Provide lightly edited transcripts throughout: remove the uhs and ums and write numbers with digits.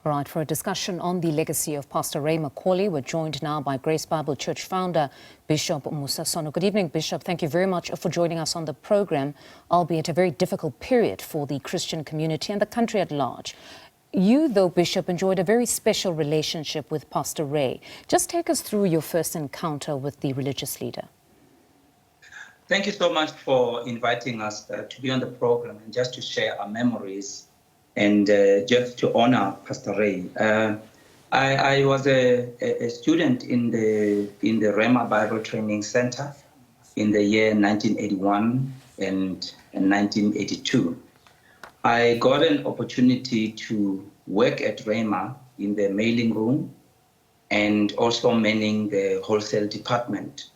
Right, for a discussion on the legacy of Pastor Ray McCauley, we're joined now by Grace Bible Church founder, Bishop Mosa Sono. Good evening, Bishop. Thank you very much for joining us on the program, albeit a very difficult period for the Christian community and the country at large. You, though, Bishop, enjoyed a very special relationship with Pastor Ray. Just take us through your first encounter with the religious leader. Thank you so much for inviting us to be on the program and just to share our memories and just to honor Pastor Ray. I was a student in the Rhema Bible Training Center in the year 1981 and 1982. I got an opportunity to work at Rhema in the mailing room and also manning the wholesale department.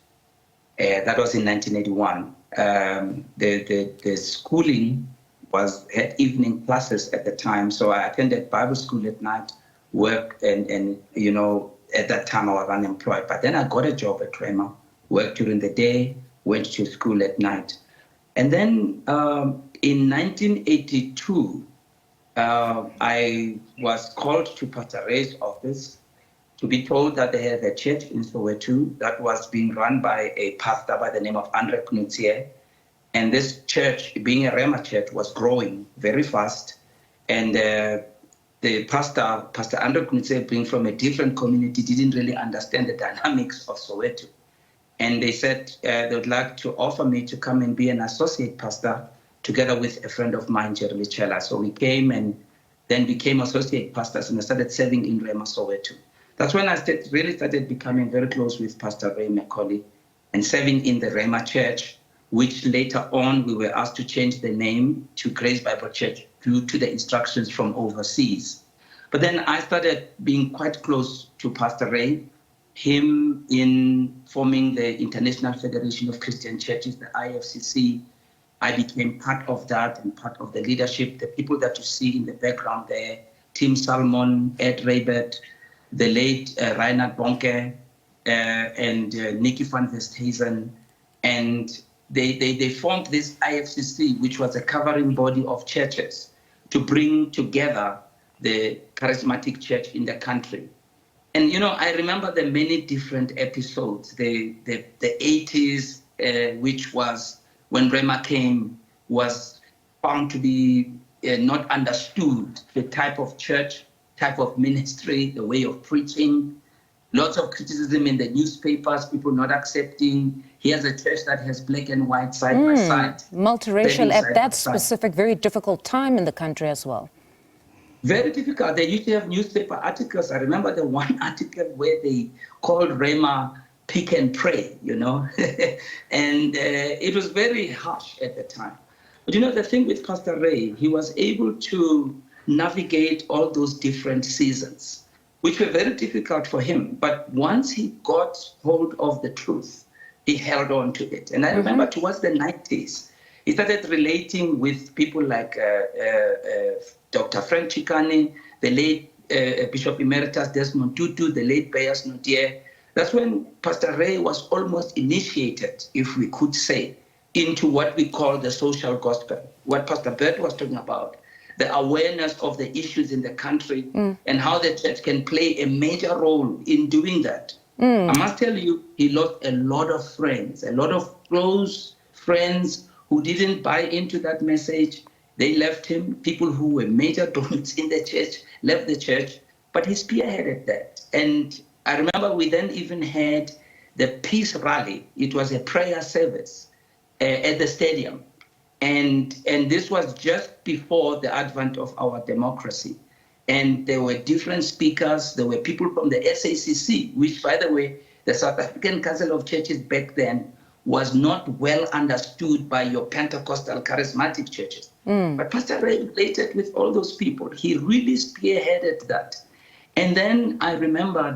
That was in 1981. The schooling had evening classes at the time, so I attended Bible school at night, worked, and you know, at that time I was unemployed. But then I got a job at Rhema, worked during the day, went to school at night. And then in 1982, I was called to Pastor Ray's office to be told that they had a church in Soweto that was being run by a pastor by the name of Andre Knutsie. And this church, being a Rhema church, was growing very fast. And the Pastor Andre Knutsie, being from a different community, didn't really understand the dynamics of Soweto. And they said they would like to offer me to come and be an associate pastor together with a friend of mine, Jeremy Chela. So we came and then became associate pastors, and I started serving in Rhema Soweto. That's when I really started becoming very close with Pastor Ray McCauley and serving in the Rhema Church, which later on we were asked to change the name to Grace Bible Church due to the instructions from overseas. But then I started being quite close to Pastor Ray, him in forming the International Federation of Christian Churches, the IFCC. I became part of that and part of the leadership, the people that you see in the background there, Tim Salmon, Ed Raybert, the late Reinhard Bonke, and Nicky van Westhuizen, and they formed this IFCC, which was a covering body of churches to bring together the charismatic church in the country. And, you know, I remember the many different episodes, the 80s, which was when Rhema came, was found to be not understood, the type of church, type of ministry, the way of preaching, lots of criticism in the newspapers, people not accepting. Here's a church that has black and white side by side. Multiracial at that specific, very difficult time in the country as well. Very difficult. They used to have newspaper articles. I remember the one article where they called Rhema Pick and Pray, you know. And it was very harsh at the time. But you know, the thing with Pastor Ray, he was able to navigate all those different seasons, which were very difficult for him. But once he got hold of the truth, he held on to it. And I remember towards the 90s, he started relating with people like Dr. Frank Chikane, the late Bishop Emeritus Desmond Tutu, the late Bayas Nodier. That's when Pastor Ray was almost initiated, if we could say, into what we call the social gospel, what Pastor Bert was talking about, the awareness of the issues in the country and how the church can play a major role in doing that. I must tell you, he lost a lot of friends, a lot of close friends who didn't buy into that message. They left him. People who were major donors in the church left the church, but he spearheaded that. And I remember we then even had the peace rally. It was a prayer service at the stadium. And this was just before the advent of our democracy. And there were different speakers. There were people from the SACC, which, by the way, the South African Council of Churches back then was not well understood by your Pentecostal charismatic churches. But Pastor Ray related with all those people. He really spearheaded that. And then I remember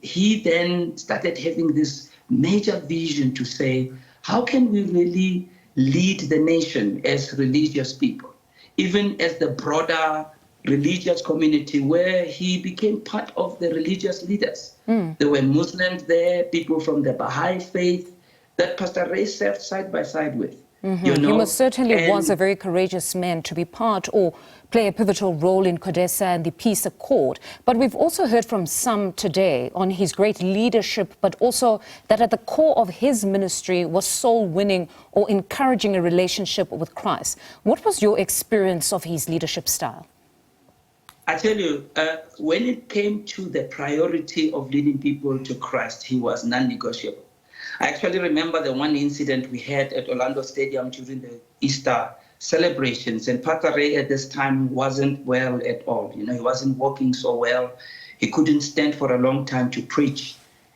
he then started having this major vision to say, how can we really lead the nation as religious people, even as the broader religious community, where he became part of the religious leaders. There were Muslims there, people from the Baha'i faith that Pastor Ray served side by side with. You know, He most certainly and was a very courageous man to be part or play a pivotal role in CODESA and the peace accord. But we've also heard from some today on his great leadership, but also that at the core of his ministry was soul winning or encouraging a relationship with Christ. What was your experience of his leadership style? I tell you, when it came to the priority of leading people to Christ, he was non-negotiable. I actually remember the one incident we had at Orlando Stadium during the Easter celebrations, and Pastor Ray at this time wasn't well at all. You know, he wasn't walking so well. He couldn't stand for a long time to preach.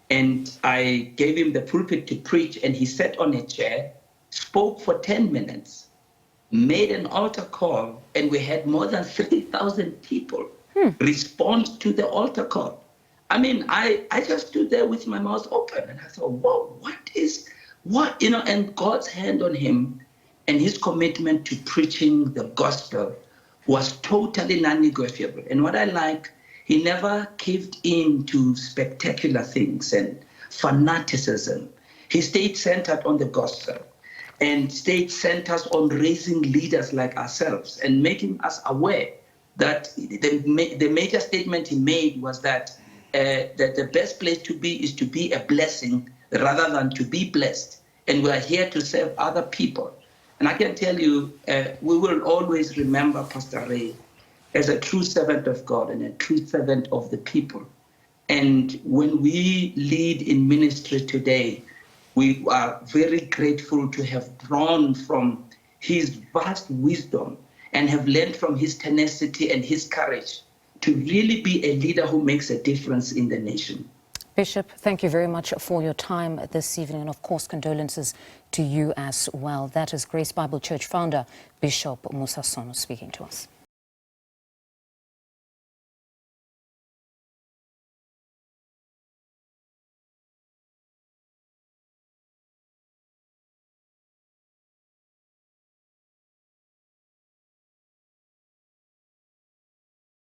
And I gave him the pulpit to preach, and he sat on a chair, spoke for 10 minutes, made an altar call, and we had more than 3,000 people respond to the altar call. I mean, I just stood there with my mouth open, and I thought, whoa, what, you know, and God's hand on him and his commitment to preaching the gospel was totally non-negotiable. And what I like, he never caved in to spectacular things and fanaticism. He stayed centered on the gospel and stayed centered on raising leaders like ourselves and making us aware that the major statement he made was that the best place to be is to be a blessing rather than to be blessed. And we are here to serve other people. And I can tell you, we will always remember Pastor Ray as a true servant of God and a true servant of the people. And when we lead in ministry today, we are very grateful to have drawn from his vast wisdom and have learned from his tenacity and his courage to really be a leader who makes a difference in the nation. Bishop, thank you very much for your time this evening, and of course condolences to you as well. That is Grace Bible Church founder Bishop Mosa Sono speaking to us.